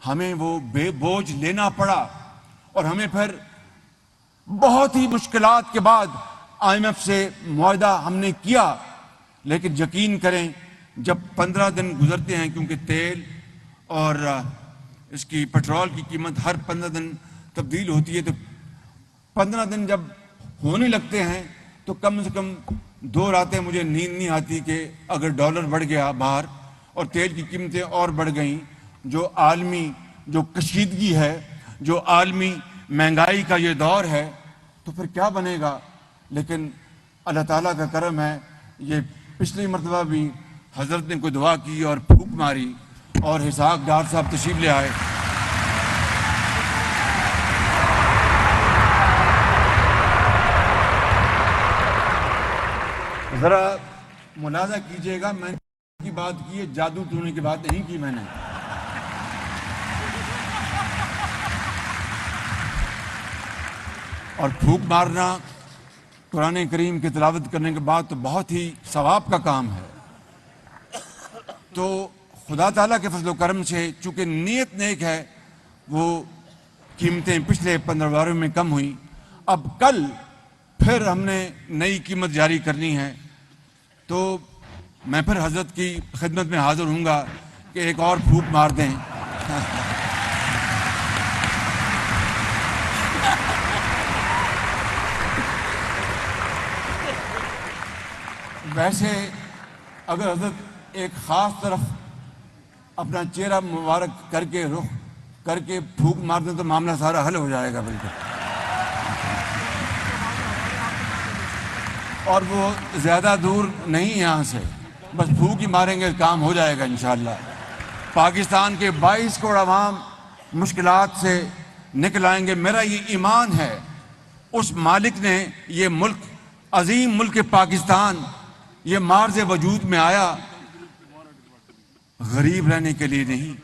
ہمیں وہ بے بوجھ لینا پڑا اور ہمیں پھر بہت ہی مشکلات کے بعد IMF سے معاہدہ ہم نے کیا. لیکن یقین کریں جب 15 دن گزرتے ہیں، کیونکہ تیل اور اس کی پیٹرول کی قیمت ہر 15 دن تبدیل ہوتی ہے، تو 15 دن جب ہونے لگتے ہیں تو کم سے کم 2 راتیں مجھے نیند نہیں آتی کہ اگر ڈالر بڑھ گیا باہر اور تیل کی قیمتیں اور بڑھ گئیں، جو عالمی جو کشیدگی ہے، جو عالمی مہنگائی کا یہ دور ہے، تو پھر کیا بنے گا. لیکن اللہ تعالیٰ کا کرم ہے، یہ پچھلی مرتبہ بھی حضرت نے کوئی دعا کی اور پھونک ماری اور اسحاق ڈار صاحب تشریف لے آئے. ذرا ملاحظہ کیجئے گا، میں نے کی بات کی ہے، جادو ٹونے کی بات نہیں کی میں نے. اور پھونک مارنا قرآن کریم کی تلاوت کرنے کے بعد تو بہت ہی ثواب کا کام ہے. تو خدا تعالیٰ کے فضل و کرم سے چونکہ نیت نیک ہے، وہ قیمتیں پچھلے 15 باروں میں کم ہوئیں. اب کل پھر ہم نے نئی قیمت جاری کرنی ہے، تو میں پھر حضرت کی خدمت میں حاضر ہوں گا کہ ایک اور پھونک مار دیں. ویسے اگر حضرت ایک خاص طرف اپنا چہرہ مبارک کر کے رخ کر کے پھونک مار دیں تو معاملہ سارا حل ہو جائے گا بالکل. اور وہ زیادہ دور نہیں یہاں سے، بس پھونک ہی ماریں گے، کام ہو جائے گا انشاءاللہ. پاکستان کے 22 کروڑ عوام مشکلات سے نکل آئیں گے. میرا یہ ایمان ہے اس مالک نے یہ ملک، عظیم ملک پاکستان، یہ معرض وجود میں آیا غریب رہنے کے لیے نہیں،